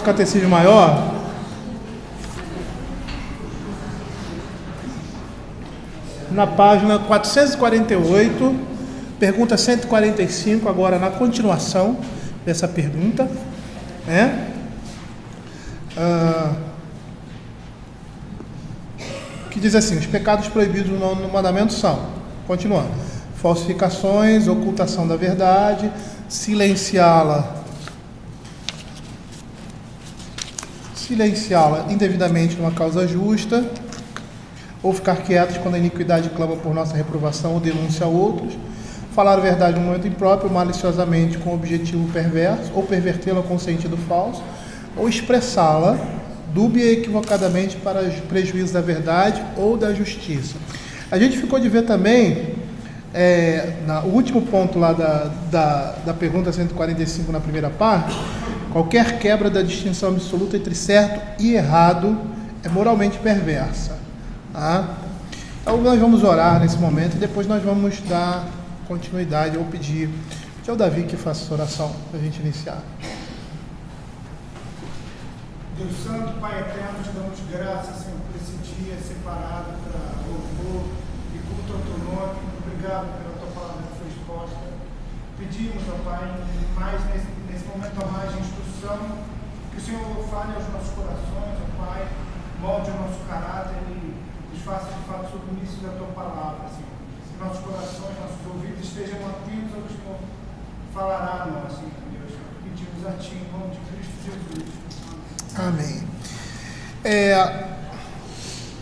Catecismo Maior, na página 448, pergunta 145, agora na continuação dessa pergunta, que diz assim: os pecados proibidos no mandamento são, continuando, falsificações, ocultação da verdade, silenciá-la indevidamente numa causa justa, ou ficar quietos quando a iniquidade clama por nossa reprovação ou denúncia a outros, falar a verdade no momento impróprio, maliciosamente com objetivo perverso, ou pervertê-la com sentido falso, ou expressá-la dúbia e equivocadamente para prejuízo da verdade ou da justiça. A gente ficou de ver também, o último ponto lá da pergunta 145 na primeira parte, qualquer quebra da distinção absoluta entre certo e errado é moralmente perversa. Então nós vamos orar nesse momento e depois nós vamos dar continuidade ou pedir ao Davi que faça essa oração para a gente iniciar. Deus Santo, Pai Eterno, te damos graças, Senhor, por esse dia separado para louvor e culto ao teu nome. Obrigado pela tua palavra que foi exposta. Pedimos, ó Pai, mais nesse momento a mais de instrução, que o Senhor fale aos nossos corações, ó Pai, molde o nosso caráter e nos faça de fato submissos à tua palavra, Senhor. Que nossos corações, nossos ouvidos estejam atentos ao que o Senhor falará a nós, Senhor Deus. Pedimos a Ti, em nome de Cristo Jesus. Amém.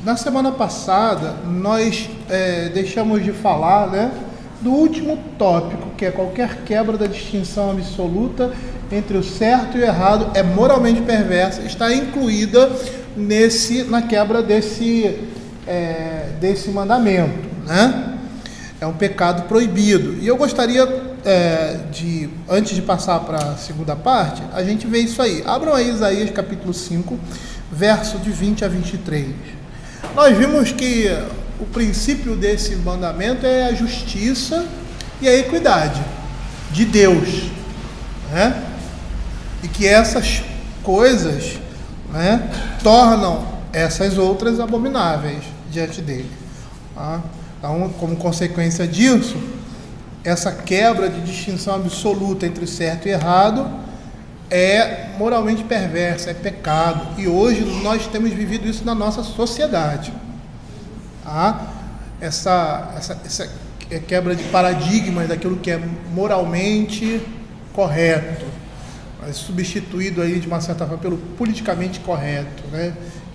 Na semana passada, nós deixamos de falar, do último tópico, que é qualquer quebra da distinção absoluta entre o certo e o errado é moralmente perversa, está incluída na quebra desse mandamento, É um pecado proibido. E eu gostaria antes de passar para a segunda parte, a gente vê isso aí. Abram aí Isaías capítulo 5, verso de 20 a 23. Nós vimos que o princípio desse mandamento é a justiça e a equidade de Deus, E que essas coisas, tornam essas outras abomináveis diante dele. Então, como consequência disso, essa quebra de distinção absoluta entre certo e errado é moralmente perversa, é pecado. E hoje nós temos vivido isso na nossa sociedade. Essa quebra de paradigmas daquilo que é moralmente correto, mas substituído aí de uma certa forma pelo politicamente correto,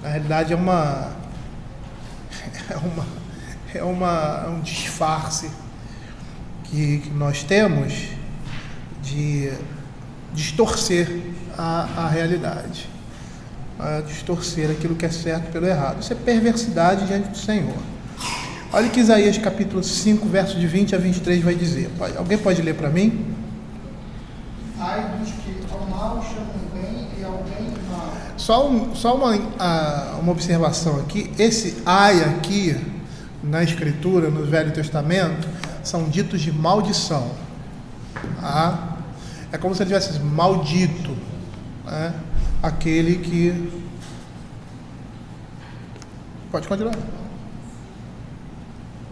Na realidade é um disfarce que nós temos de distorcer a realidade, distorcer aquilo que é certo pelo errado. Isso é perversidade diante do Senhor. Olha o que Isaías capítulo 5, verso de 20 a 23 vai dizer. Alguém pode ler para mim? Ai dos que ao mal chamam bem e ao bem mal. Só uma observação aqui. Esse ai aqui, na Escritura, no Velho Testamento, são ditos de maldição. É como se ele tivesse maldito, aquele que... Pode continuar.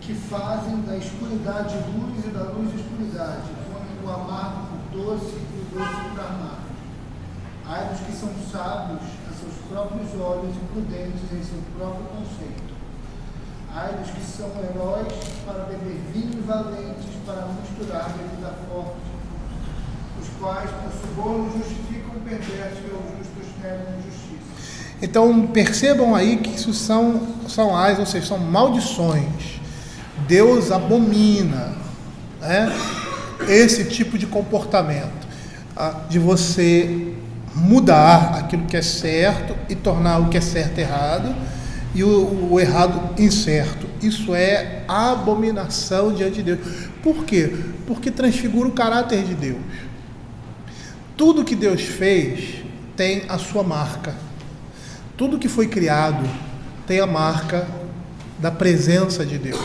Que fazem da escuridade luz e da luz escuridade, põem o amargo por doce e o doce por amargo. Ai dos que são sábios a seus próprios olhos e prudentes em seu próprio conceito. Ai dos que são heróis para beber vinho e valentes para misturar bebida forte, os quais por suborno justificam o perverso e aos justos negam justiça. Então percebam aí que isso são ais, ou seja, são maldições. Deus abomina, esse tipo de comportamento, de você mudar aquilo que é certo e tornar o que é certo errado e o errado incerto. Isso é abominação diante de Deus. Por quê? Porque transfigura o caráter de Deus. Tudo que Deus fez tem a sua marca. Tudo que foi criado tem a marca da presença de Deus.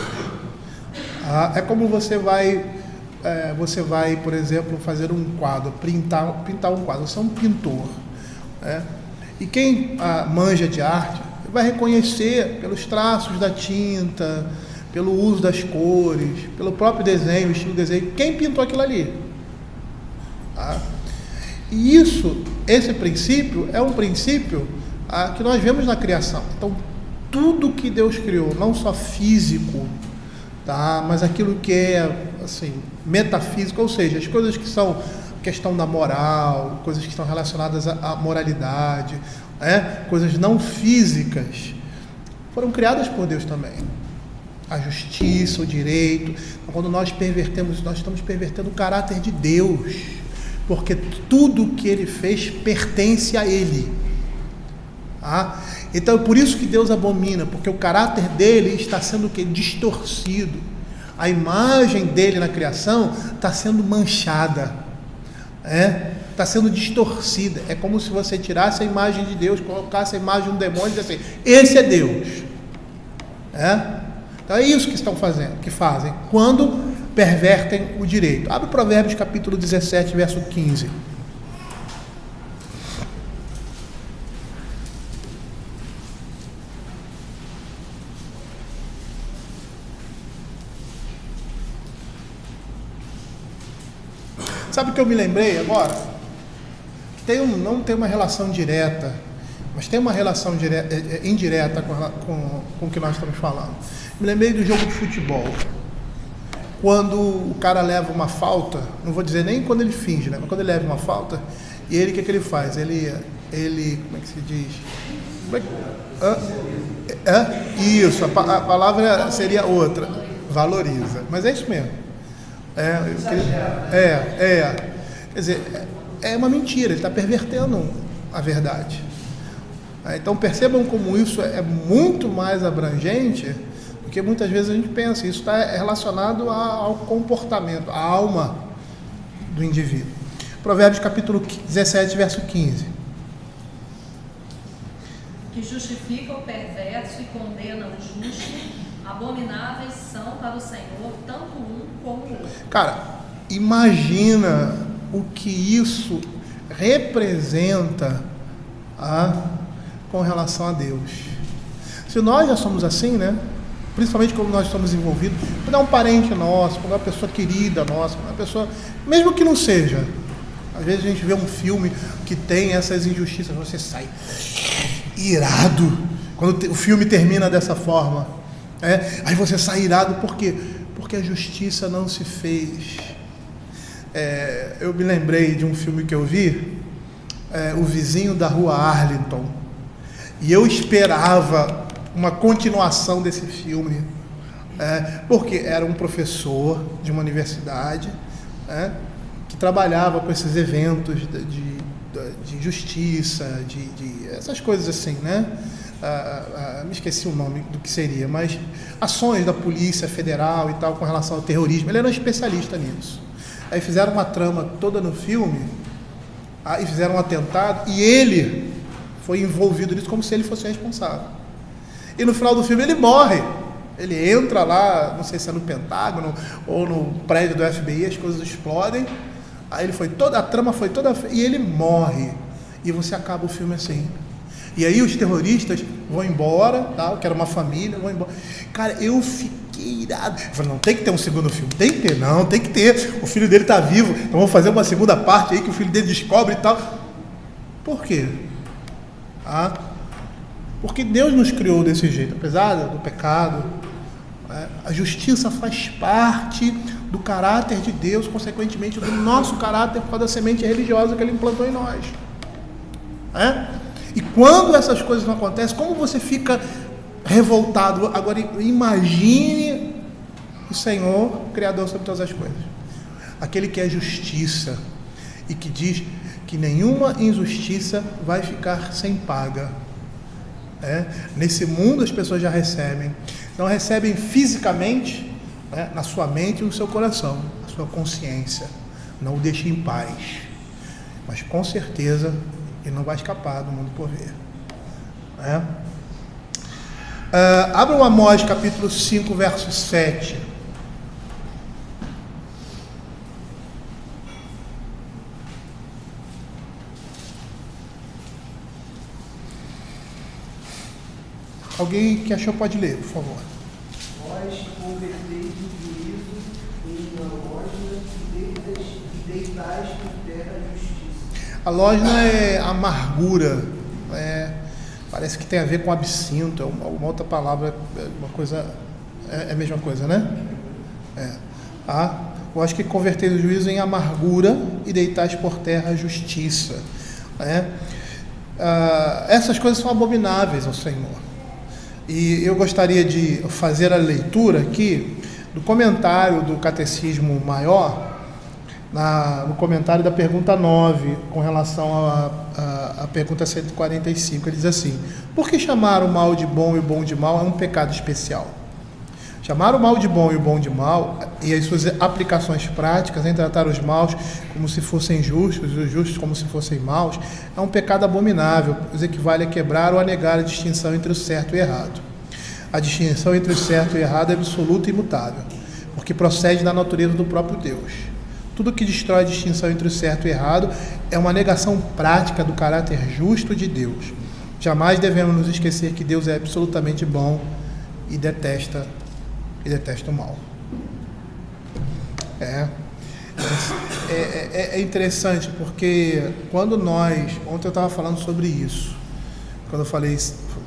É como você vai, por exemplo, fazer um quadro, pintar um quadro. Você é um pintor. E quem manja de arte vai reconhecer pelos traços da tinta, pelo uso das cores, pelo próprio desenho, estilo de desenho, quem pintou aquilo ali. Tá? E esse princípio é um princípio que nós vemos na criação. Então, tudo que Deus criou, não só físico, tá? Mas aquilo que é assim, metafísico, ou seja, as coisas que são questão da moral, coisas que estão relacionadas à moralidade, coisas não físicas, foram criadas por Deus também. A justiça, o direito. Então, quando nós pervertemos, nós estamos pervertendo o caráter de Deus, porque tudo que Ele fez pertence a Ele. Então é por isso que Deus abomina, porque o caráter dele está sendo distorcido. A imagem dele na criação está sendo manchada, está sendo distorcida. É como se você tirasse a imagem de Deus, colocasse a imagem de um demônio e dissesse assim: esse é Deus. Então é isso que estão fazendo, que fazem quando pervertem o direito. Abre Provérbios capítulo 17, verso 15. Sabe o que eu me lembrei agora? Que não tem uma relação direta, mas tem uma relação indireta com o que nós estamos falando. Me lembrei do jogo de futebol. Quando o cara leva uma falta, não vou dizer nem quando ele finge, mas quando ele leva uma falta, e ele, o que ele faz? Ele como é que se diz? Isso, a palavra seria outra, valoriza, mas é isso mesmo. Quer dizer, é uma mentira, ele está pervertendo a verdade. Então percebam como isso é muito mais abrangente do que muitas vezes a gente pensa. Isso está relacionado ao comportamento, à alma do indivíduo. Provérbios capítulo 17, verso 15. Que justifica o perverso e condena o justo, abomináveis são para o Senhor, tanto um como o outro. Cara, imagina o que isso representa com relação a Deus. Se nós já somos assim, principalmente quando nós estamos envolvidos, quando é um parente nosso, quando é uma pessoa querida nossa, uma pessoa, mesmo que não seja, às vezes a gente vê um filme que tem essas injustiças, você sai irado quando o filme termina dessa forma. Aí você sai irado, por quê? Porque a justiça não se fez. Eu me lembrei de um filme que eu vi, O Vizinho da Rua Arlington, e eu esperava uma continuação desse filme, porque era um professor de uma universidade, que trabalhava com esses eventos de justiça, de essas coisas assim, me esqueci o nome do que seria, mas ações da Polícia Federal e tal com relação ao terrorismo. Ele era um especialista nisso. Aí fizeram uma trama toda no filme, e fizeram um atentado, e ele foi envolvido nisso como se ele fosse o responsável. E no final do filme ele morre. Ele entra lá, não sei se é no Pentágono ou no prédio do FBI, as coisas explodem. Aí a trama foi toda, e ele morre. E você acaba o filme assim. E aí os terroristas vão embora, que era uma família, vão embora. Cara, eu fiquei irado. Eu falei, não, tem que ter um segundo filme. Tem que ter, não, tem que ter. O filho dele está vivo, então vamos fazer uma segunda parte aí que o filho dele descobre e tal. Por quê? Porque Deus nos criou desse jeito, apesar do pecado. A justiça faz parte do caráter de Deus, consequentemente do nosso caráter, por causa da semente religiosa que Ele implantou em nós. E quando essas coisas não acontecem, como você fica revoltado? Agora imagine o Senhor, Criador sobre todas as coisas, aquele que é justiça e que diz que nenhuma injustiça vai ficar sem paga. Nesse mundo as pessoas já recebem, não recebem fisicamente, na sua mente e no seu coração, na sua consciência, não o deixe em paz, mas com certeza ele não vai escapar do mundo por vir. Abra o Amós capítulo 5, verso 7. Alguém que achou pode ler, por favor. Vós converteis o juízo em uma lógica e deitais por terra a justiça. A lógica é amargura, parece que tem a ver com absinto, é uma outra palavra, uma coisa, é a mesma coisa, né? Eu acho que converteis o juízo em amargura e deitais por terra a justiça. Essas coisas são abomináveis ao Senhor. E eu gostaria de fazer a leitura aqui do comentário do Catecismo Maior, no comentário da pergunta 9, com relação à pergunta 145. Ele diz assim: por que chamar o mal de bom e o bom de mal é um pecado especial? Chamar o mal de bom e o bom de mal, e as suas aplicações práticas em tratar os maus como se fossem justos e os justos como se fossem maus, é um pecado abominável, pois equivale a quebrar ou a negar a distinção entre o certo e o errado. A distinção entre o certo e o errado é absoluta e imutável, porque procede da natureza do próprio Deus. Tudo que destrói a distinção entre o certo e o errado é uma negação prática do caráter justo de Deus. Jamais devemos nos esquecer que Deus é absolutamente bom e detesta o mal. É interessante porque quando ontem eu estava falando sobre isso, quando eu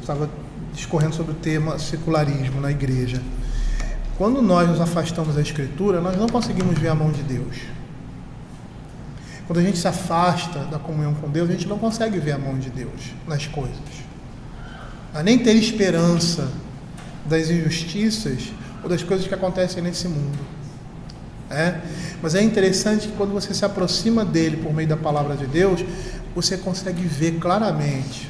estava discorrendo sobre o tema secularismo na igreja. Quando nós nos afastamos da Escritura, nós não conseguimos ver a mão de Deus. Quando a gente se afasta da comunhão com Deus, a gente não consegue ver a mão de Deus nas coisas. Nem ter esperança das injustiças ou das coisas que acontecem nesse mundo. Mas é interessante que quando você se aproxima dele por meio da palavra de Deus, você consegue ver claramente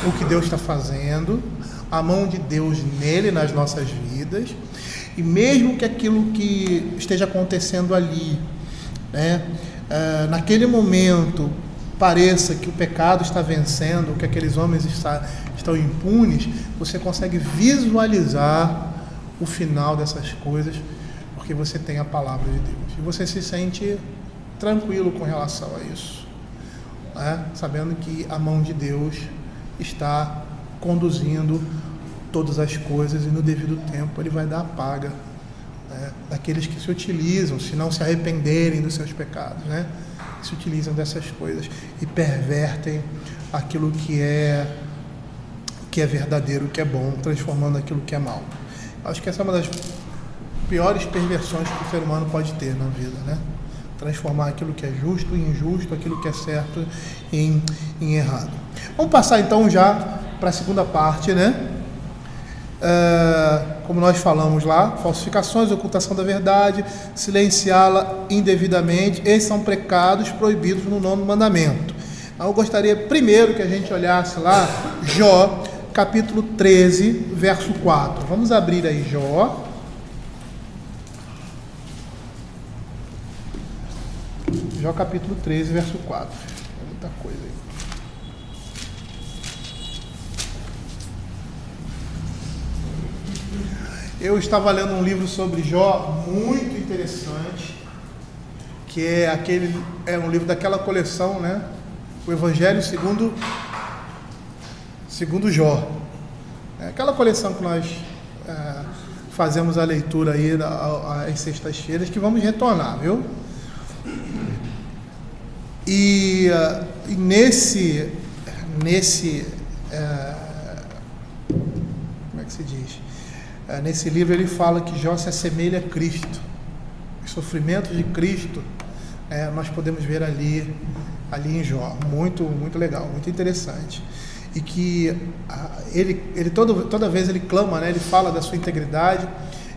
o que Deus está fazendo, a mão de Deus nele, nas nossas vidas, e mesmo que aquilo que esteja acontecendo ali, naquele momento pareça que o pecado está vencendo, que aqueles homens estão impunes, você consegue visualizar o final dessas coisas, porque você tem a palavra de Deus, e você se sente tranquilo com relação a isso, sabendo que a mão de Deus está conduzindo todas as coisas, e no devido tempo Ele vai dar a paga daqueles que se utilizam, se não se arrependerem dos seus pecados, se utilizam dessas coisas e pervertem aquilo que é verdadeiro, que é bom, transformando aquilo que é mal. Acho que essa é uma das piores perversões que o ser humano pode ter na vida, transformar aquilo que é justo em injusto, aquilo que é certo em errado. Vamos passar então já para a segunda parte, como nós falamos lá, falsificações, ocultação da verdade, silenciá-la indevidamente, esses são pecados proibidos no 9º mandamento. Então, eu gostaria primeiro que a gente olhasse lá Jó, capítulo 13, verso 4. Vamos abrir aí Jó. Jó capítulo 13, verso 4. É muita coisa aí. Eu estava lendo um livro sobre Jó muito interessante, que é um livro daquela coleção, o Evangelho segundo Jó. É aquela coleção que nós fazemos a leitura aí às sextas-feiras, que vamos retornar, viu? E nesse como é que se diz? Nesse livro ele fala que Jó se assemelha a Cristo. Os sofrimentos de Cristo nós podemos ver ali em Jó. Muito, muito legal, muito interessante. E que ele toda vez ele clama, ele fala da sua integridade,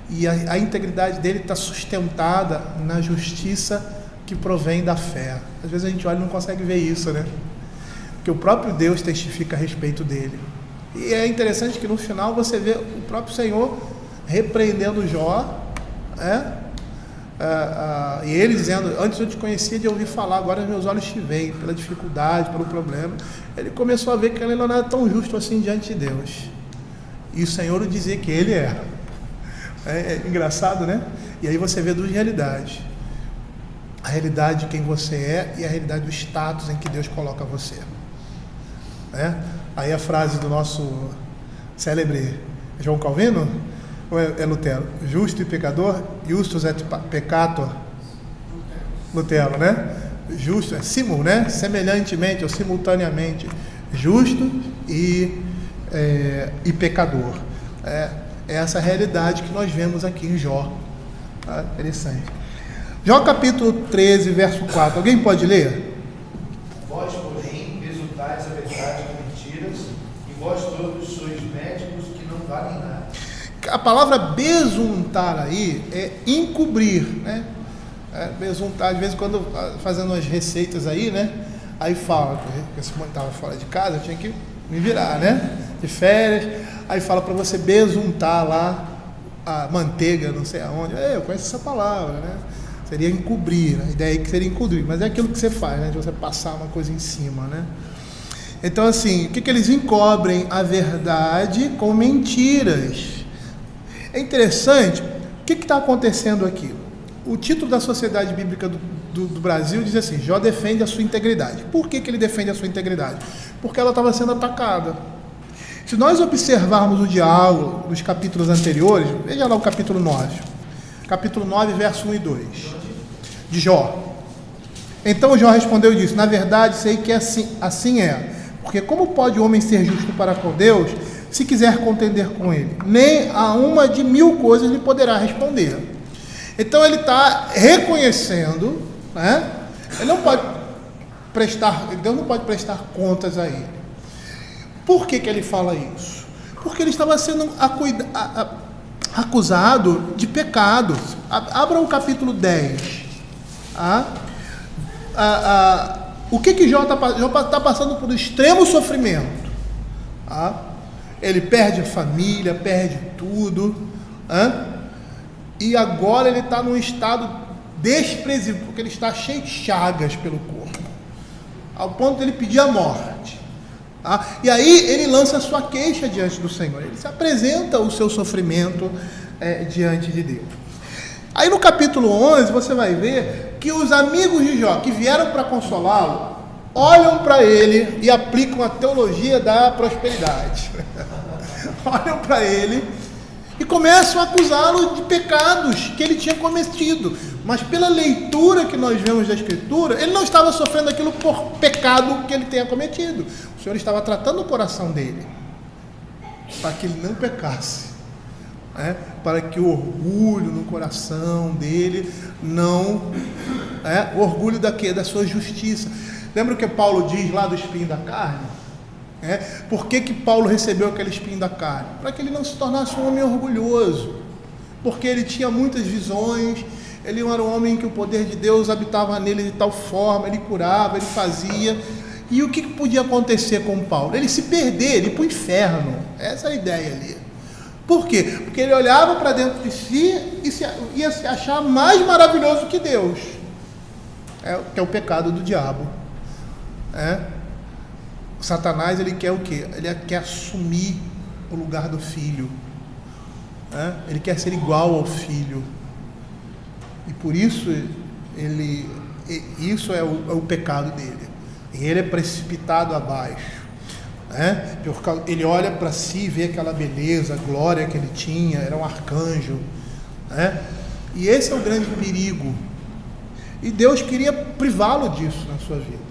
e a integridade dele está sustentada na justiça que provém da fé. Às vezes a gente olha e não consegue ver isso, porque o próprio Deus testifica a respeito dele. E é interessante que no final você vê o próprio Senhor repreendendo Jó, e ele dizendo: antes eu te conhecia de ouvir falar, agora meus olhos te veem, pela dificuldade, pelo problema. Ele começou a ver que ele não era tão justo assim diante de Deus, e o Senhor o dizia que ele era. É engraçado, E aí você vê duas realidades: a realidade de quem você é e a realidade do status em que Deus coloca você. Aí a frase do nosso célebre João Calvino, ou é Lutero? Justo e pecador, justus et peccator. Lutero, né? Justo, é simul, né? Semelhantemente ou simultaneamente, justo e pecador. É essa realidade que nós vemos aqui em Jó. Tá? Interessante. Jó capítulo 13, verso 4. Alguém pode ler? Vós, porém, exultais a verdade com mentiras, e vós todos sois médicos que não valem nada. A palavra besuntar aí é encobrir, né? Besuntar, às vezes, quando fazendo as receitas aí, né? Aí fala, porque se eu estava fora de casa, eu tinha que me virar, né? De férias, aí fala para você besuntar lá a manteiga, não sei aonde. Eu conheço essa palavra, né? Seria encobrir, a ideia é que seria encobrir, mas é aquilo que você faz, né? De você passar uma coisa em cima, né? Então, assim, o que eles encobrem? A verdade com mentiras. É interessante, o que está acontecendo aqui? O título da Sociedade Bíblica do Brasil diz assim: Jó defende a sua integridade. Por que ele defende a sua integridade? Porque ela estava sendo atacada. Se nós observarmos o diálogo dos capítulos anteriores, veja lá o capítulo 9. Capítulo 9, verso 1 e 2. De Jó. Então Jó respondeu e disse: na verdade sei que assim é. Porque como pode o homem ser justo para com Deus, se quiser contender com ele? Nem a uma de 1000 coisas lhe poderá responder. Então ele está reconhecendo, né? Ele não pode prestar, Deus não pode prestar contas a ele. Por que ele fala isso? Porque ele estava sendo acusado de pecado. Abra o capítulo 10. O que Jó está passando por extremo sofrimento. Ele perde a família, perde tudo. E agora ele está num estado desprezível, porque ele está cheio de chagas pelo corpo, ao ponto de ele pedir a morte. E aí ele lança a sua queixa diante do Senhor, ele se apresenta o seu sofrimento diante de Deus. Aí no capítulo 11 você vai ver que os amigos de Jó, que vieram para consolá-lo, olham para ele e aplicam a teologia da prosperidade. Olham para ele e começam a acusá-lo de pecados que ele tinha cometido. Mas pela leitura que nós vemos da Escritura, ele não estava sofrendo aquilo por pecado que ele tenha cometido. O Senhor estava tratando o coração dele, para que ele não pecasse, para que o orgulho no coração dele não... o orgulho da sua justiça. Lembra o que Paulo diz lá do espinho da carne? Por que Paulo recebeu aquele espinho da carne? Para que ele não se tornasse um homem orgulhoso, porque ele tinha muitas visões, ele era um homem que o poder de Deus habitava nele de tal forma, ele curava, ele fazia. E o que podia acontecer com Paulo? Ele se perder, ele ir para o inferno. Essa é a ideia ali. Por quê? Porque ele olhava para dentro de si e ia se achar mais maravilhoso que Deus. Que é o pecado do diabo. Satanás, ele quer o quê? Ele quer assumir o lugar do filho. Ele quer ser igual ao filho. E por isso, isso é o pecado dele. E ele é precipitado abaixo. Ele olha para si e vê aquela beleza, a glória que ele tinha, era um arcanjo. E esse é o grande perigo. E Deus queria privá-lo disso na sua vida.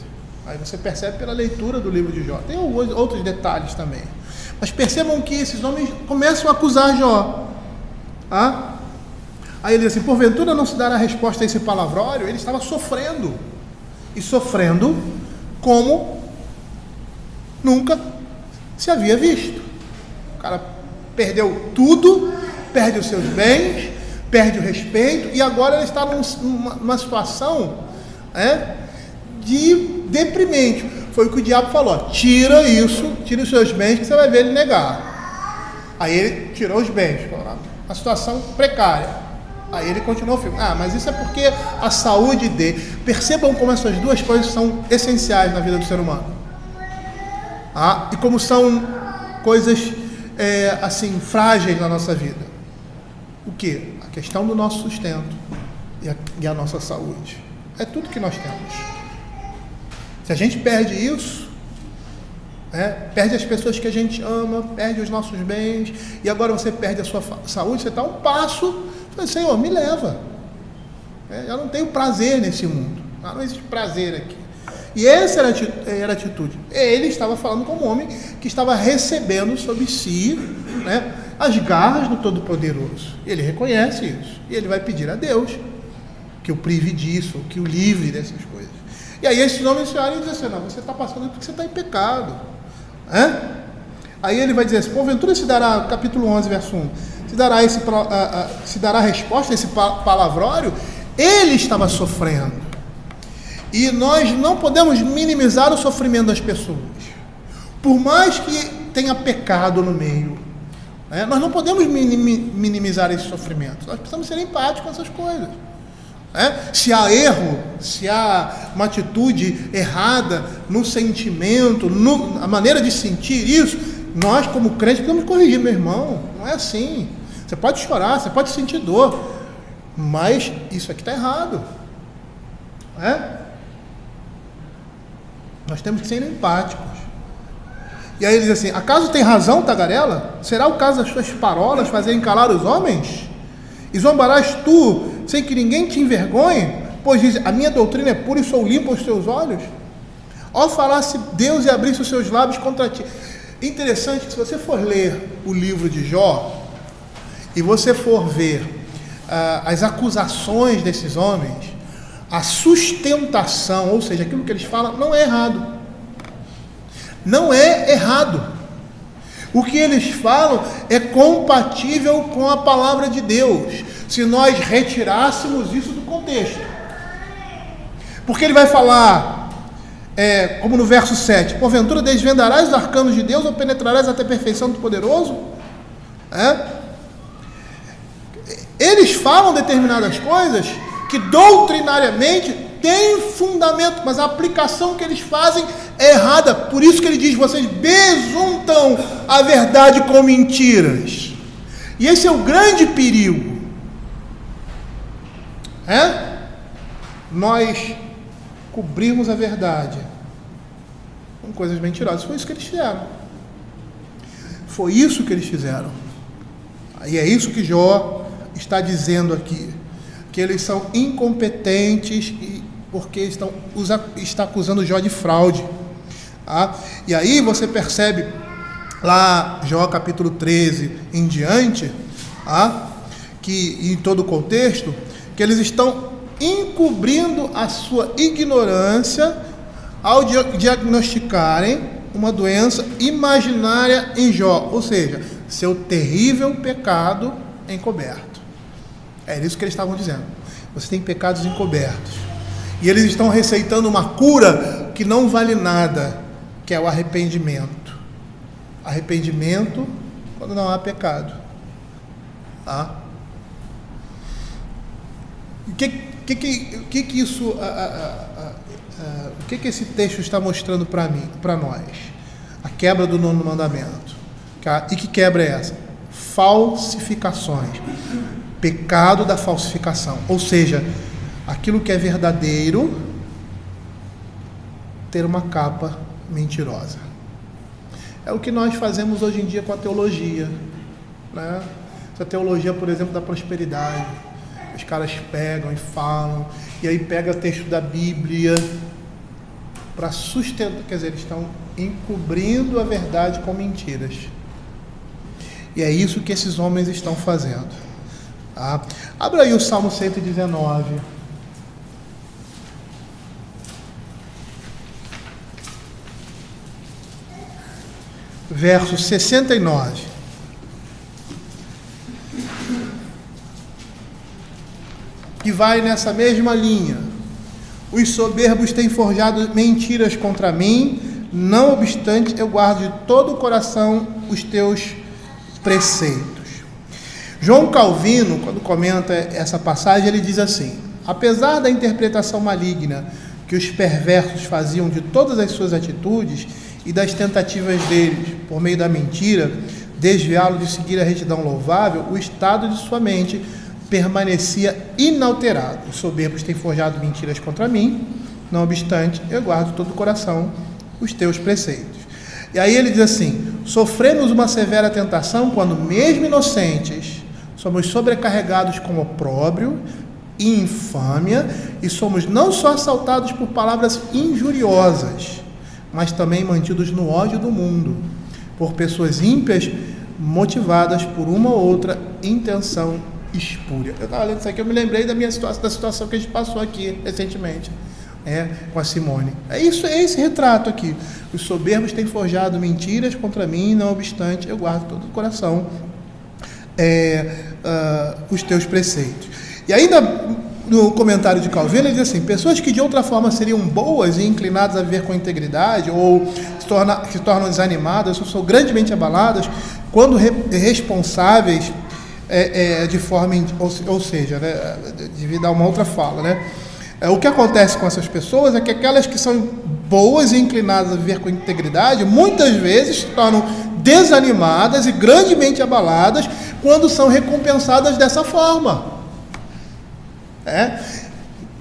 Aí você percebe pela leitura do livro de Jó. Tem outros detalhes também. Mas percebam que esses homens começam a acusar Jó. Aí ele diz assim: porventura não se dará resposta a esse palavrório? Ele estava sofrendo. E sofrendo como nunca se havia visto. O cara perdeu tudo, perde os seus bens, perde o respeito, e agora ele está numa situação de deprimente. Foi o que o diabo falou: tira os seus bens que você vai ver ele negar. Aí ele tirou os bens, uma situação precária. Aí ele continuou firme. Mas isso é porque a saúde dele... Percebam como essas duas coisas são essenciais na vida do ser humano. E como são coisas assim, frágeis na nossa vida. O quê? A questão do nosso sustento e a nossa saúde. É tudo que nós temos. Se a gente perde isso, Perde as pessoas que a gente ama, perde os nossos bens, e agora você perde a sua saúde, você está um passo, fala, Senhor, me leva. Eu não tenho prazer nesse mundo, não existe prazer aqui. E essa era a atitude. Ele estava falando como um homem que estava recebendo sobre si, as garras do Todo-Poderoso. Ele reconhece isso, e ele vai pedir a Deus que o prive disso, que o livre dessas coisas. E aí esses homens olham e dizem assim, não, você está passando porque você está em pecado. Aí ele vai dizer assim, porventura se dará, capítulo 11, verso 1, se dará resposta a esse palavrório. Ele estava sofrendo. E nós não podemos minimizar o sofrimento das pessoas. Por mais que tenha pecado no meio, nós não podemos minimizar esse sofrimento. Nós precisamos ser empáticos com essas coisas. Se há erro, se há uma atitude errada no sentimento, na maneira de sentir isso, nós como crentes precisamos corrigir, meu irmão. Não é assim. Você pode chorar, você pode sentir dor, mas isso aqui está errado. Nós temos que ser empáticos. E aí ele diz assim, acaso tem razão, tagarela? Será o caso das suas parolas fazerem calar os homens? E zombarás tu, sem que ninguém te envergonhe? Pois diz, a minha doutrina é pura e sou limpo aos teus olhos. Ó falasse Deus e abrisse os seus lábios contra ti. Interessante que se você for ler o livro de Jó, e você for ver as acusações desses homens, a sustentação, ou seja, aquilo que eles falam, não é errado. Não é errado. O que eles falam é compatível com a palavra de Deus, se nós retirássemos isso do contexto. Porque ele vai falar, como no verso 7, porventura desvendarás os arcanos de Deus ou penetrarás até a perfeição do poderoso? Eles falam determinadas coisas que doutrinariamente tem fundamento, mas a aplicação que eles fazem é errada. Por isso que ele diz, vocês besuntam a verdade com mentiras. E esse é o grande perigo. Nós cobrirmos a verdade com coisas mentirosas. Foi isso que eles fizeram. Foi isso que eles fizeram. E é isso que Jó está dizendo aqui. Que eles são incompetentes porque está acusando Jó de fraude. E aí você percebe lá, Jó capítulo 13 em diante, que em todo o contexto, que eles estão encobrindo a sua ignorância ao diagnosticarem uma doença imaginária em Jó, ou seja, seu terrível pecado encoberto. É isso que eles estavam dizendo. Você tem pecados encobertos. E eles estão receitando uma cura que não vale nada, que é o arrependimento. Arrependimento quando não há pecado. O que isso, o que esse texto está mostrando para nós? A quebra do 9º mandamento. E que quebra é essa? Falsificações. Pecado da falsificação, ou seja, aquilo que é verdadeiro ter uma capa mentirosa. É o que nós fazemos hoje em dia com a teologia, Essa teologia, por exemplo, da prosperidade, os caras pegam e falam, e aí pega texto da Bíblia para sustentar, quer dizer, eles estão encobrindo a verdade com mentiras. E é isso que esses homens estão fazendo. Abra aí o Salmo 119. Verso 69. Que vai nessa mesma linha. Os soberbos têm forjado mentiras contra mim, não obstante eu guardo de todo o coração os teus preceitos. João Calvino, quando comenta essa passagem, ele diz assim: apesar da interpretação maligna que os perversos faziam de todas as suas atitudes e das tentativas deles, por meio da mentira, desviá-lo de seguir a retidão louvável, o estado de sua mente permanecia inalterado. Os soberbos têm forjado mentiras contra mim, não obstante eu guardo de todo o coração os teus preceitos. E aí ele diz assim: sofremos uma severa tentação quando, mesmo inocentes, somos sobrecarregados com opróbrio e infâmia, e somos não só assaltados por palavras injuriosas, mas também mantidos no ódio do mundo, por pessoas ímpias, motivadas por uma ou outra intenção espúria. Eu estava lendo isso aqui, eu me lembrei da situação que a gente passou aqui recentemente, com a Simone. É esse retrato aqui. Os soberbos têm forjado mentiras contra mim, não obstante, eu guardo todo o coração os teus preceitos. E ainda no comentário de Calvino, ele diz assim: pessoas que de outra forma seriam boas e inclinadas a viver com integridade, ou se tornam desanimadas, ou são grandemente abaladas, quando responsáveis de forma, ou seja, né, devia dar uma outra fala, né? O que acontece com essas pessoas é que aquelas que são boas e inclinadas a viver com integridade, muitas vezes se tornam desanimadas e grandemente abaladas quando são recompensadas dessa forma.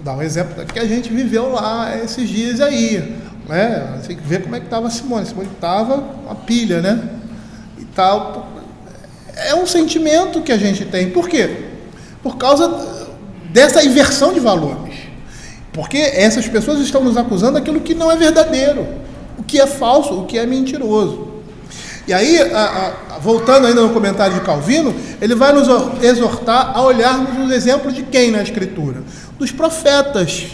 Dá um exemplo que a gente viveu lá esses dias aí, né? Tem que ver como é que estava a Simone. Simone estava uma pilha, né? E tal. É um sentimento que a gente tem. Por quê? Por causa dessa inversão de valores. Porque essas pessoas estão nos acusando daquilo que não é verdadeiro, o que é falso, o que é mentiroso. E aí, voltando ainda no comentário de Calvino, ele vai nos exortar a olharmos os exemplos de quem na Escritura? Dos profetas,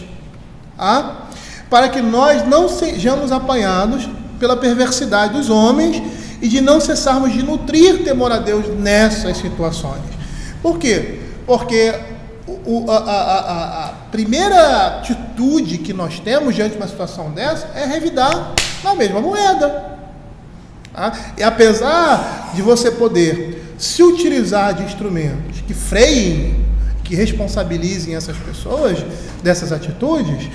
para que nós não sejamos apanhados pela perversidade dos homens e de não cessarmos de nutrir temor a Deus nessas situações. Por quê? Porque a primeira atitude que nós temos diante de uma situação dessa é revidar na mesma moeda. E apesar de você poder se utilizar de instrumentos que freiem, que responsabilizem essas pessoas dessas atitudes,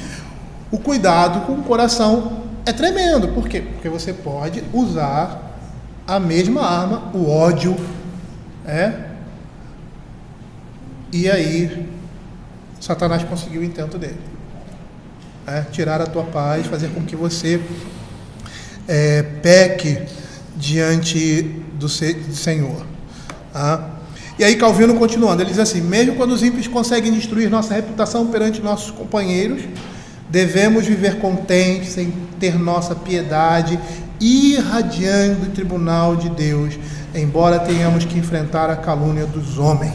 o cuidado com o coração é tremendo. Por quê? Porque você pode usar a mesma arma, o ódio, e aí Satanás conseguiu o intento dele, tirar a tua paz, fazer com que você peque diante do Senhor. E aí Calvino continuando, ele diz assim: mesmo quando os ímpios conseguem destruir nossa reputação perante nossos companheiros, devemos viver contentes em ter nossa piedade irradiando do tribunal de Deus, embora tenhamos que enfrentar a calúnia dos homens.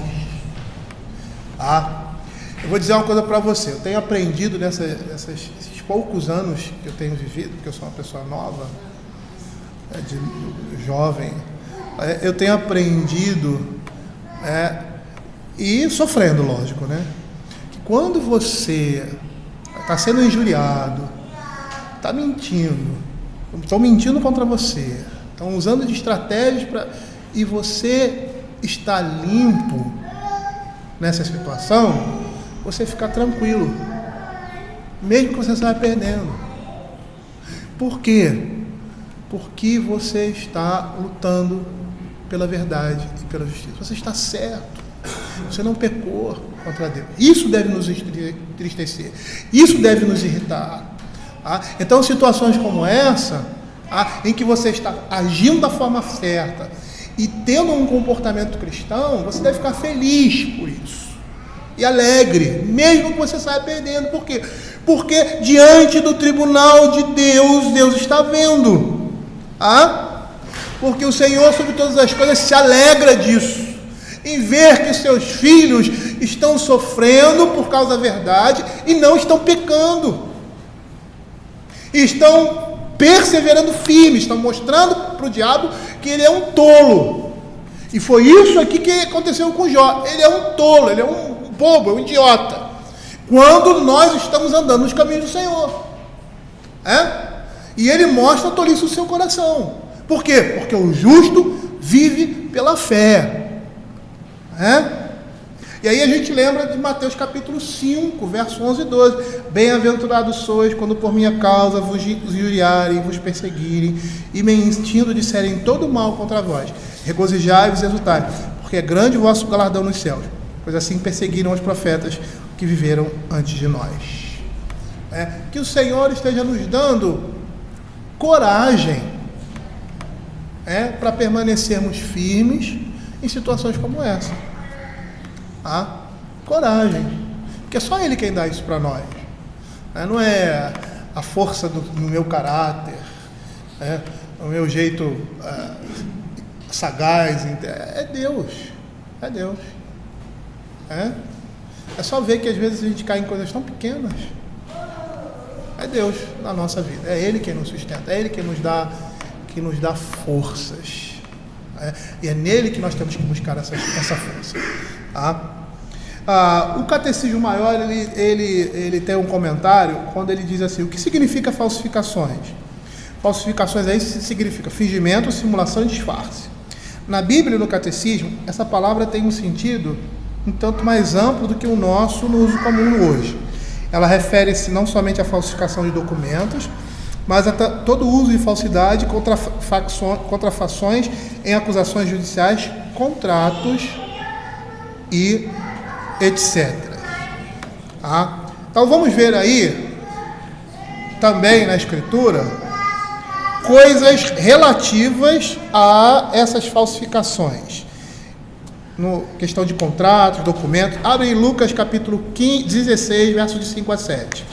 Eu vou dizer uma coisa para você. Eu tenho aprendido nesses poucos anos que eu tenho vivido, porque eu sou uma pessoa nova, jovem, eu tenho aprendido, e sofrendo, lógico, né? Que quando você está sendo injuriado, está mentindo, estão mentindo contra você, estão usando de estratégias e você está limpo nessa situação, você fica tranquilo, mesmo que você saia perdendo. Por quê? Porque você está lutando pela verdade e pela justiça. Você está certo. Você não pecou contra Deus. Isso deve nos entristecer. Isso deve nos irritar. Então, situações como essa, em que você está agindo da forma certa e tendo um comportamento cristão, você deve ficar feliz por isso. E alegre, mesmo que você saia perdendo. Por quê? Porque diante do tribunal de Deus, Deus está vendo. Porque o Senhor, sobre todas as coisas, se alegra disso, em ver que seus filhos estão sofrendo por causa da verdade e não estão pecando, estão perseverando firmes, estão mostrando para o diabo que ele é um tolo. E foi isso aqui que aconteceu com Jó. Ele é um tolo, ele é um bobo, é um idiota, quando nós estamos andando nos caminhos do Senhor. E ele mostra a tolice do seu coração. Por quê? Porque o justo vive pela fé. E aí a gente lembra de Mateus capítulo 5, verso 11 e 12. Bem-aventurados sois quando por minha causa vos injuriarem, vos perseguirem e mentindo disserem todo mal contra vós. Regozijai-vos e exultai, porque é grande o vosso galardão nos céus, pois assim perseguiram os profetas que viveram antes de nós. Que o Senhor esteja nos dando coragem para permanecermos firmes em situações como essa. Coragem, porque é só Ele quem dá isso para nós. Não é a força do meu caráter, o meu jeito sagaz, é Deus. É Deus. É só ver que às vezes a gente cai em coisas tão pequenas. É Deus na nossa vida. É Ele quem nos sustenta. É Ele quem nos dá forças. E é nele que nós temos que buscar essa força. O Catecismo Maior, ele tem um comentário quando ele diz assim: o que significa falsificações? Falsificações aí significa fingimento, simulação e disfarce. Na Bíblia e no Catecismo, essa palavra tem um sentido um tanto mais amplo do que o nosso no uso comum hoje. Ela refere-se não somente à falsificação de documentos, mas a todo uso de falsidade, contrafações em acusações judiciais, contratos e etc. Então vamos ver aí, também na Escritura, coisas relativas a essas falsificações. No questão de contratos, documentos. Abre em Lucas capítulo 16, versos de 5 a 7.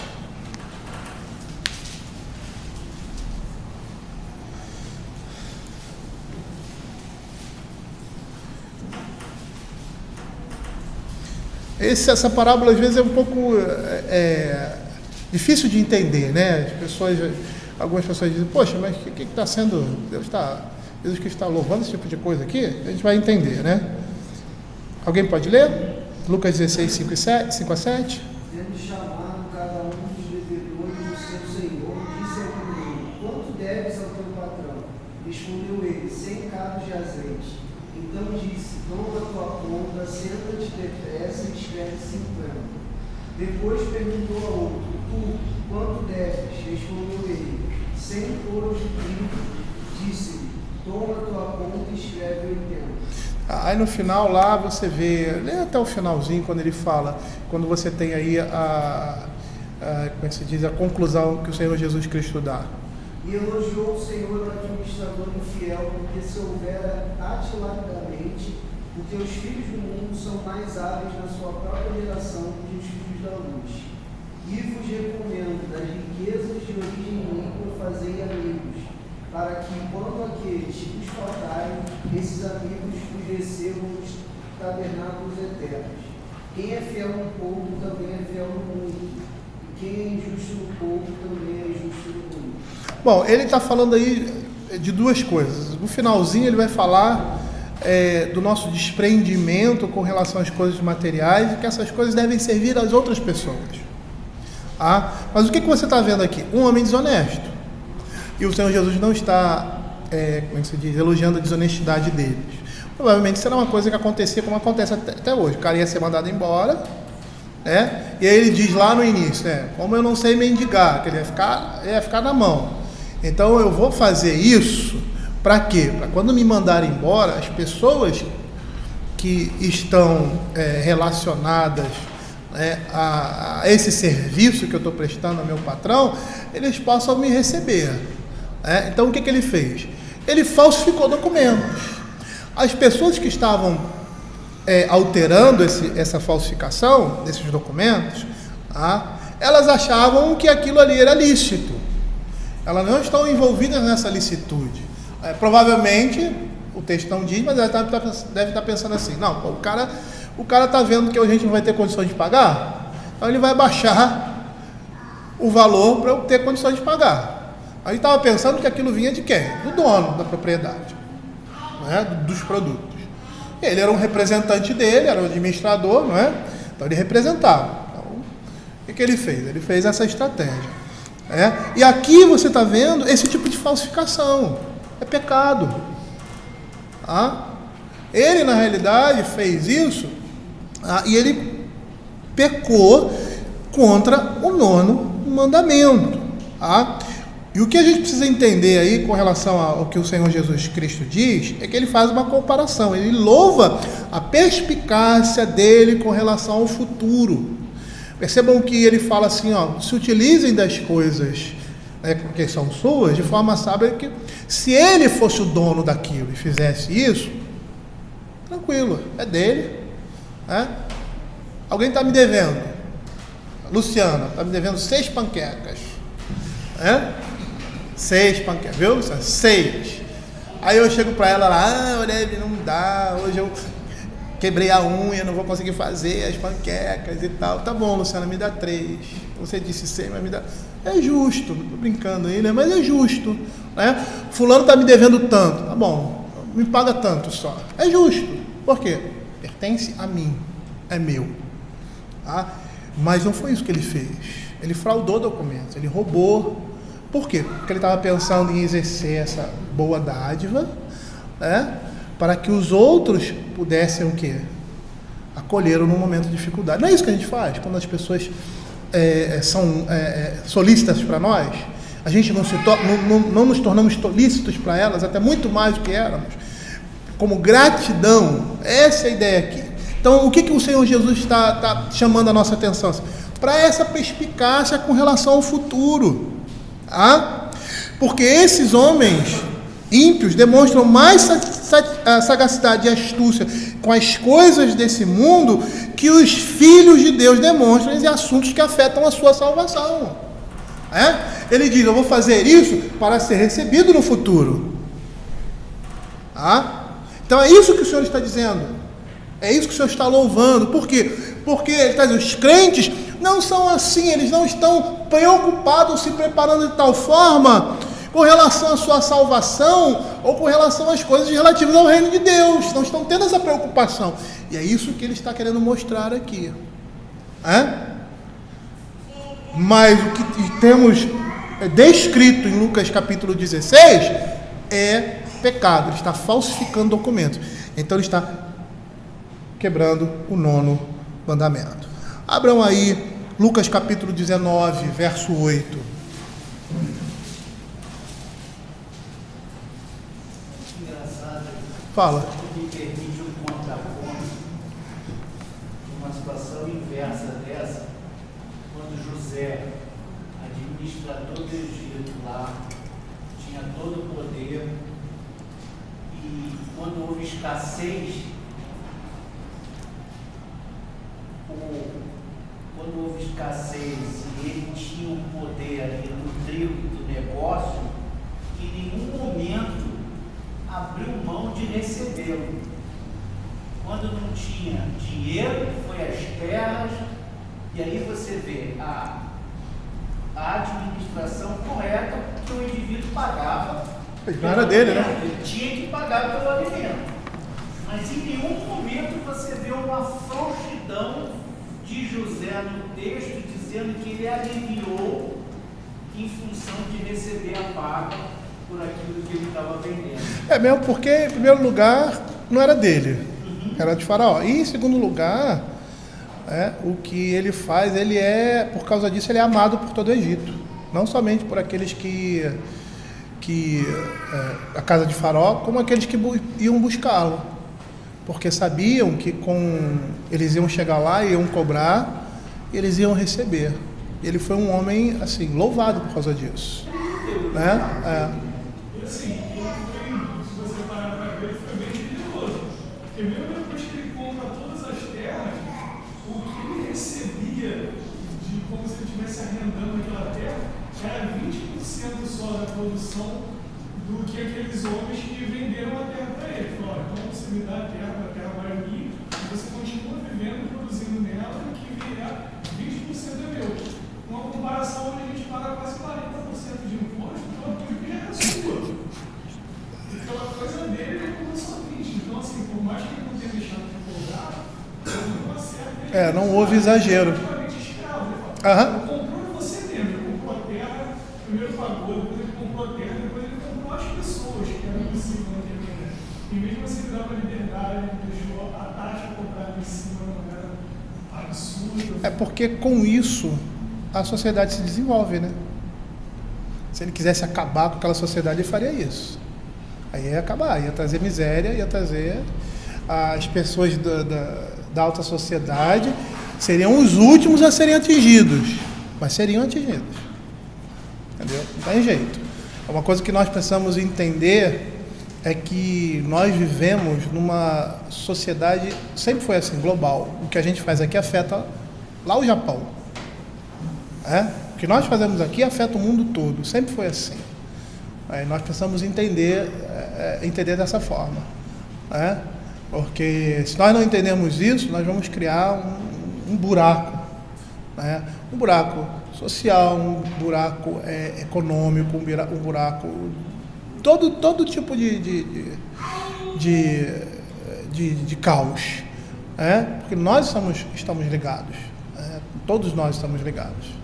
Essa parábola às vezes é um pouco difícil de entender, né? Algumas pessoas dizem: poxa, mas o que está sendo? Deus que está louvando esse tipo de coisa aqui? A gente vai entender, né? Alguém pode ler? Lucas 16, 5 a 7. Tendo chamado cada um dos devedores do seu senhor, disse ao primeiro: quanto deves ao teu patrão? Respondeu ele: 100 carros de azeite. Então disse: toma a tua conta, senta-te depressa e escreve 50. Depois perguntou a outro: tu, quanto deves? Respondeu ele: 100 coros de trigo. Disse-lhe: toma a tua conta e escreve 80. Aí no final lá você vê, lê até o finalzinho quando ele fala, quando você tem aí como é que se diz, a conclusão que o Senhor Jesus Cristo dá. E elogiou o Senhor administrador infiel, porque se houvera atiladamente, porque os filhos do mundo são mais hábeis na sua própria geração que os filhos da luz. E vos recomendo, das riquezas de origem ímpar, fazei amigos, para que, quando aqueles que vos faltarem, esses amigos vos recebam os tabernáculos eternos. Quem é fiel no pouco, também é fiel no muito. E quem é injusto no pouco, também é injusto no muito. Bom, ele está falando aí de duas coisas. No finalzinho ele vai falar do nosso desprendimento com relação às coisas materiais e que essas coisas devem servir às outras pessoas. Mas o que você está vendo aqui? Um homem desonesto. E o Senhor Jesus não está, como se diz, elogiando a desonestidade deles. Provavelmente será uma coisa que acontecia como acontece até hoje. O cara ia ser mandado embora, e aí ele diz lá no início, como eu não sei mendigar, que ele ia ficar na mão. Então eu vou fazer isso para quê? Para quando me mandarem embora, as pessoas que estão relacionadas a esse serviço que eu estou prestando ao meu patrão, eles possam me receber. Então o que ele fez? Ele falsificou documentos. As pessoas que estavam alterando essa falsificação desses documentos, elas achavam que aquilo ali era lícito. Elas não estão envolvidas nessa licitude. Provavelmente, o texto não diz, mas ela deve estar pensando assim: não, o cara está vendo que a gente não vai ter condições de pagar, então ele vai baixar o valor para eu ter condições de pagar. A gente estava pensando que aquilo vinha de quem? Do dono da propriedade, dos produtos. Ele era um representante dele, era um administrador, então ele representava. Então, o que ele fez? Ele fez essa estratégia. E aqui você está vendo esse tipo de falsificação. É pecado. Ele, na realidade, fez isso e ele pecou contra o 9º mandamento. E o que a gente precisa entender aí com relação ao que o Senhor Jesus Cristo diz, é que ele faz uma comparação, ele louva a perspicácia dele com relação ao futuro. Percebam que ele fala assim, se utilizem das coisas né, que são suas, de forma sábia, que se ele fosse o dono daquilo e fizesse isso, tranquilo, é dele, né? Alguém está me devendo, Luciana, está me devendo 6 panquecas, né? 6 panquecas, viu, Luciana? 6. Aí eu chego para ela lá, Aurélio, não dá, hoje eu quebrei a unha, não vou conseguir fazer as panquecas e tal. Tá bom, Luciana, me dá 3. Você disse 6, mas me dá... É justo, tô brincando aí, né? Mas é justo, né? Fulano tá me devendo tanto. Tá bom, me paga tanto só. É justo. Por quê? Pertence a mim, é meu. Tá? Mas não foi isso que ele fez. Ele fraudou documentos, ele roubou. Por quê? Porque ele estava pensando em exercer essa boa dádiva, né? Para que os outros pudessem o quê? Acolher-o num momento de dificuldade. Não é isso que a gente faz quando as pessoas são solícitas para nós? A gente não nos tornamos solícitos para elas, até muito mais do que éramos, como gratidão. Essa é a ideia aqui. Então, o que o Senhor Jesus está chamando a nossa atenção? Para essa perspicácia com relação ao futuro. Tá? Porque esses homens ímpios demonstram mais sagacidade e astúcia com as coisas desse mundo que os filhos de Deus demonstram em assuntos que afetam a sua salvação. Ele diz, eu vou fazer isso para ser recebido no futuro. Tá? Então é isso que o Senhor está dizendo. É isso que o Senhor está louvando. Por quê? Porque ele está dizendo, os crentes não são assim, eles não estão preocupados, se preparando de tal forma com relação à sua salvação ou com relação às coisas relativas ao reino de Deus. Não estão tendo essa preocupação. E é isso que ele está querendo mostrar aqui. Mas o que temos descrito em Lucas capítulo 16 é pecado. Ele está falsificando documentos. Então ele está quebrando o 9º mandamento. Abram aí Lucas capítulo 19, verso 8. Fala. Me permite um contraponto, uma situação inversa dessa, quando José, administrador do Egito lá, tinha todo o poder, e quando houve escassez, e ele tinha um poder ali no trigo do negócio, em nenhum momento abriu mão de recebê-lo. Quando não tinha dinheiro, foi às terras, e aí você vê a administração correta, que o indivíduo pagava. Não era dele, né? Ele tinha que pagar pelo alimento. Mas em nenhum momento você vê uma frouxidão de José no texto, dizendo que ele aliviou em função de receber a paga por aquilo que ele estava vendendo. É mesmo porque, em primeiro lugar, não era dele, era de Faraó. E em segundo lugar, o que ele faz, por causa disso, ele é amado por todo o Egito. Não somente por aqueles que a casa de Faraó, como aqueles que iam buscá-lo. Porque sabiam que eles iam chegar lá, iam cobrar, e eles iam receber. Ele foi um homem, assim, louvado por causa disso. Né? Assim, se você parar para ver, ele foi bem generoso. Porque mesmo depois que ele compra todas as terras, o que ele recebia como se ele estivesse arrendando aquela terra era 20% só da produção do que aqueles homens que venderam a terra para ele. Falaram, então você me dá a terra vai vir, e você continua vivendo, produzindo nela, e que vier 20% é meu. Uma comparação onde a gente paga quase 40% de imposto, então tudo que era sua. Então a coisa dele é como só 20%. Então, assim, por mais que ele não tenha deixado de cobrar, não acerta. Não houve exagero. Ele comprou de você mesmo, ele comprou a terra, primeiro pagou, depois ele comprou a terra, depois ele comprou as pessoas que eram possível na terra. E mesmo assim ele dava liberdade, deixou a taxa cobrada em cima, não era absurda. É porque com isso a sociedade se desenvolve, né? Se ele quisesse acabar com aquela sociedade, ele faria isso. Aí ia acabar, ia trazer miséria, ia trazer as pessoas da alta sociedade, seriam os últimos a serem atingidos, mas seriam atingidos. entendeu? Não tem jeito. Uma coisa que nós precisamos entender é que nós vivemos numa sociedade, sempre foi assim, global. O que a gente faz aqui afeta lá o Japão. O que nós fazemos aqui afeta o mundo todo, sempre foi assim. Nós precisamos entender dessa forma. Porque se nós não entendermos isso, nós vamos criar um buraco. Um buraco social, um buraco econômico, um buraco... Todo tipo de caos. Porque nós estamos ligados. Todos nós estamos ligados.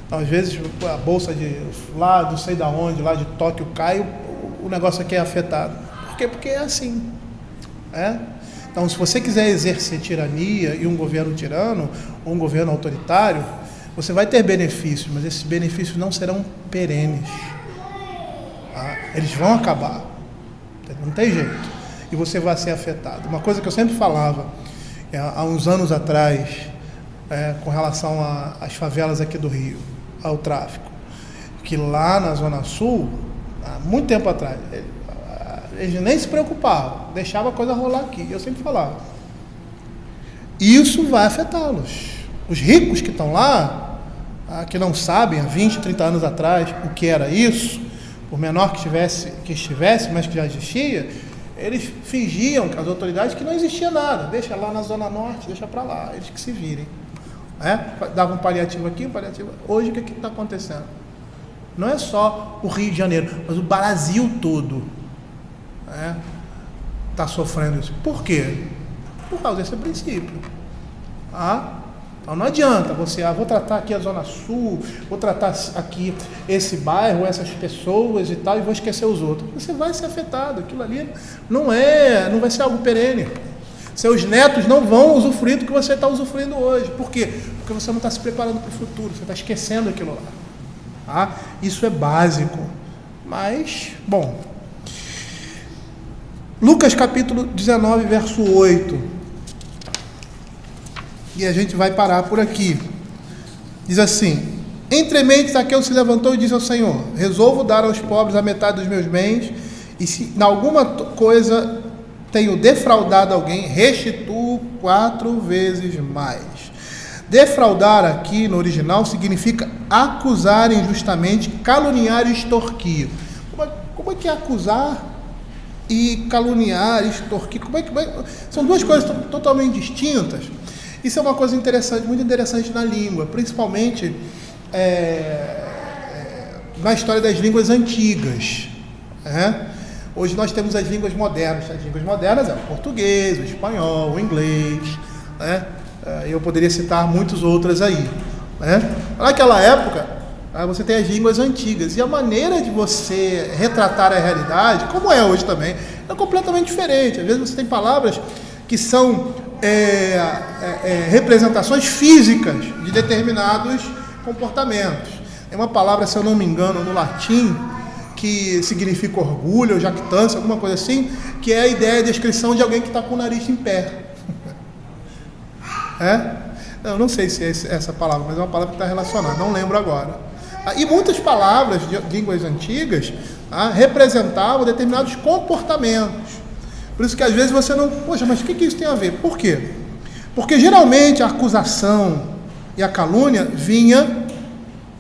Então, às vezes a bolsa lá do sei da onde, lá de Tóquio cai, o negócio aqui é afetado. Por quê? Porque é assim. Então, se você quiser exercer tirania e um governo tirano, ou um governo autoritário, você vai ter benefícios, mas esses benefícios não serão perenes. Eles vão acabar. Não tem jeito. E você vai ser afetado. Uma coisa que eu sempre falava, há uns anos atrás, com relação às favelas aqui do Rio, ao tráfico, que lá na Zona Sul, há muito tempo atrás, eles nem se preocupavam, deixavam a coisa rolar aqui. Eu sempre falava, isso vai afetá-los. Os ricos que estão lá, que não sabem há 20, 30 anos atrás o que era isso, por menor que estivesse, mas que já existia, eles fingiam que as autoridades que não existia nada, deixa lá na Zona Norte, deixa para lá, eles que se virem. Dava um paliativo aqui, um paliativo. Hoje o que está acontecendo? Não é só o Rio de Janeiro, mas o Brasil todo está sofrendo isso. Por quê? Por causa desse princípio. Então não adianta você, vou tratar aqui a Zona Sul, vou tratar aqui esse bairro, essas pessoas e tal, e vou esquecer os outros. Você vai ser afetado. Aquilo ali não vai ser algo perene. Seus netos não vão usufruir do que você está usufruindo hoje. Por quê? Porque você não está se preparando para o futuro, você está esquecendo aquilo lá. Isso é básico. Mas, bom. Lucas capítulo 19, verso 8. E a gente vai parar por aqui. Diz assim: Entremente, Zaqueu se levantou e disse ao Senhor: resolvo dar aos pobres a metade dos meus bens, e se em alguma coisa tenho defraudado alguém, restituo 4 vezes mais. Defraudar aqui no original significa acusar injustamente, caluniar e extorquir. Como é que é acusar e caluniar, extorquir? São duas coisas totalmente distintas. Isso é uma coisa interessante, muito interessante na língua, principalmente na história das línguas antigas. Hoje nós temos as línguas modernas. As línguas modernas é o português, o espanhol, o inglês. Eu poderia citar muitas outras aí. Naquela época, você tem as línguas antigas. E a maneira de você retratar a realidade, como é hoje também, é completamente diferente. Às vezes você tem palavras que são representações físicas de determinados comportamentos. Tem uma palavra, se eu não me engano, no latim, que significa orgulho ou jactância, alguma coisa assim, que é a ideia, a descrição de alguém que está com o nariz em pé. Eu não sei se é essa palavra, mas é uma palavra que está relacionada, não lembro agora. E muitas palavras de línguas antigas representavam determinados comportamentos. Por isso que às vezes você não... Poxa, mas o que isso tem a ver? Por quê? Porque geralmente a acusação e a calúnia vinha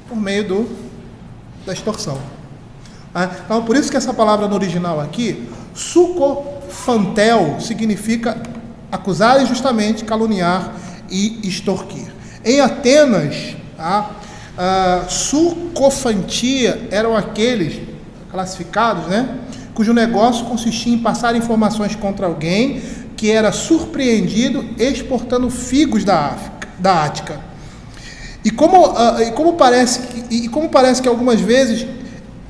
por meio da extorsão. Então, por isso que essa palavra no original aqui, sucofantel, significa acusar injustamente, caluniar e extorquir. Em Atenas, sucofantia eram aqueles classificados, cujo negócio consistia em passar informações contra alguém que era surpreendido exportando figos da Ática. E como parece que algumas vezes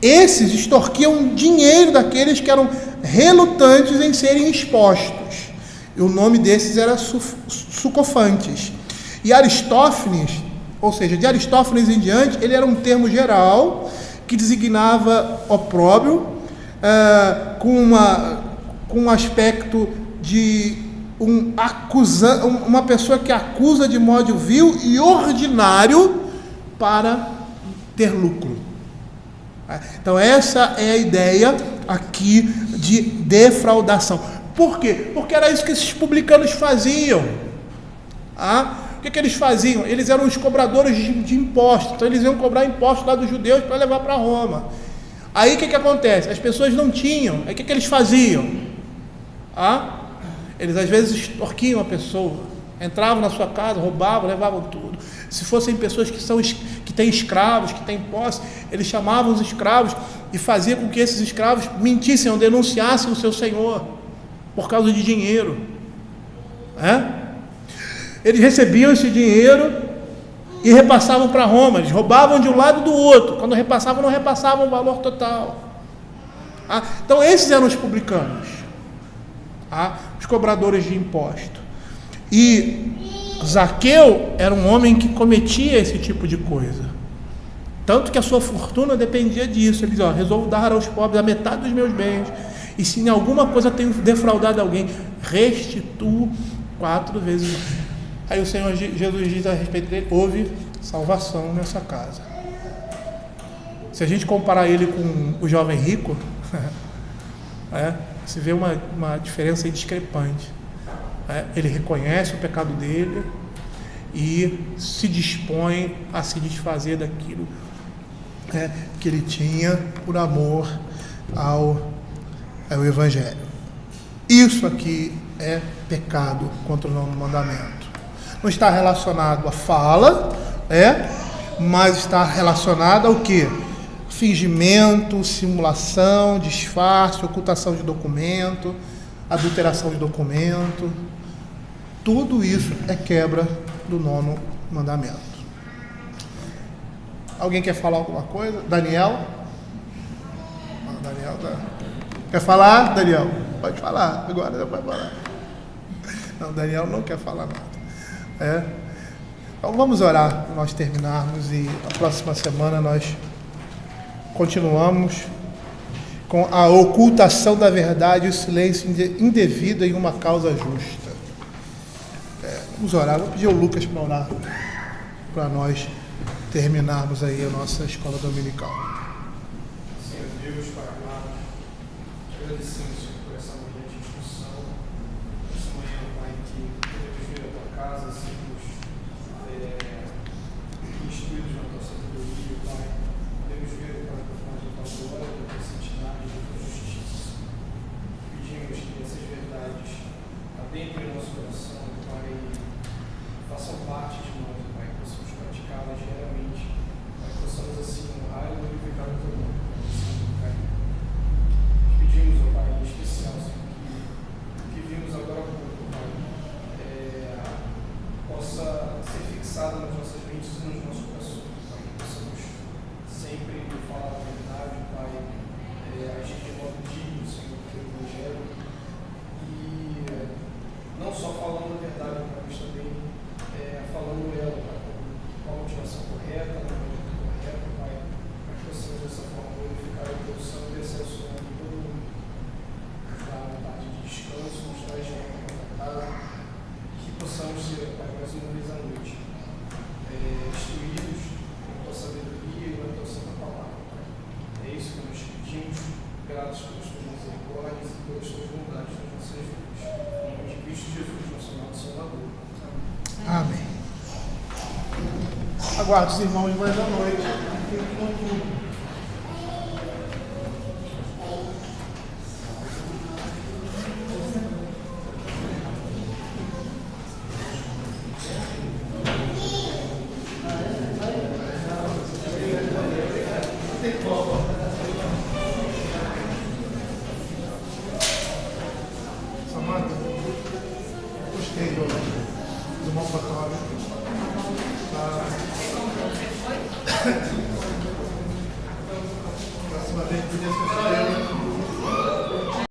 esses extorquiam dinheiro daqueles que eram relutantes em serem expostos. E o nome desses era sucofantes. E Aristófanes, ou seja, de Aristófanes em diante, ele era um termo geral que designava opróbrio, com um aspecto de uma pessoa que acusa de modo vil e ordinário para ter lucro. Então essa é a ideia aqui de defraudação. Por quê? Porque era isso que esses publicanos faziam. O que eles faziam? Eles eram os cobradores de impostos. Então eles iam cobrar impostos lá dos judeus para levar para Roma. Aí o que acontece? As pessoas não tinham. Aí o que eles faziam? Eles às vezes extorquiam a pessoa. Entravam na sua casa, roubavam, levavam tudo. Se fossem pessoas que têm escravos, que têm posse, eles chamavam os escravos e faziam com que esses escravos mentissem ou denunciassem o seu senhor por causa de dinheiro. Eles recebiam esse dinheiro e repassavam para Roma. Eles roubavam de um lado e do outro. Quando repassavam, não repassavam o valor total. Então esses eram os publicanos, os cobradores de imposto. E Zaqueu era um homem que cometia esse tipo de coisa, tanto que a sua fortuna dependia disso. Ele dizia: resolvo dar aos pobres a metade dos meus bens, e se em alguma coisa tenho defraudado alguém, restituo 4 vezes. Aí o Senhor Jesus diz a respeito dele: houve salvação nessa casa. Se a gente comparar ele com o jovem rico, se vê uma diferença discrepante. Ele reconhece o pecado dele e se dispõe a se desfazer daquilo que ele tinha por amor ao Evangelho. Isso aqui é pecado contra o nono mandamento. Não está relacionado à fala, mas está relacionado ao quê? Fingimento, simulação, disfarce, ocultação de documento, adulteração de documento. Tudo isso é quebra do nono mandamento. Alguém quer falar alguma coisa? Daniel? Quer falar, Daniel? Pode falar, agora já pode falar. Não, Daniel não quer falar nada. Então vamos orar para nós terminarmos, e a próxima semana nós continuamos com a ocultação da verdade e o silêncio indevido em uma causa justa. Vamos orar. Vou pedir ao Lucas para orar para nós terminarmos aí a nossa escola dominical. Senhor Deus, Pai amado, te agradecemos, Senhor, por essa manhã de discussão, essa manhã, Pai, que podemos vir à tua casa, sermos instruídos na tua sabedoria, Pai. Podemos ver, Pai, por mais da tua glória, da tua santidade, da tua justiça. Pedimos que essas verdades adentrem o nosso coração, Pai, e façam parte de nós, Pai, que possamos praticá-las diariamente, para que possamos assim honrar e glorificar o teu nome, Pai. Pedimos, ó Pai, em especial, Senhor, que vimos agora há pouco, Pai, possa ser fixado nas nossas mentes e nos nossos corações, Pai, que possamos sempre falar a verdade, Pai, agir de modo digno, Senhor, do teu Evangelho, e não só falando a verdade, Pai, mas também falando ela, Pai, com a motivação correta, na maneira correta, Pai, para que possamos dessa forma glorificar a teu santo e excelso nome de todo mundo. Nos dá a vontade de descanso, nos traz de volta para casa, que possamos ser, Pai, mais uma vez à noite, instruídos na tua sabedoria e na tua santa palavra, Pai. É isso que nós pedimos, gratos pelas tuas misericórdias e pelas tuas bondades nas nossas vidas. Em nome de Cristo Jesus, nosso amado Salvador. Amém. Aguardo os irmãos mais à noite. Fiquem com tudo. Samanta, gostei do irmão Fatório.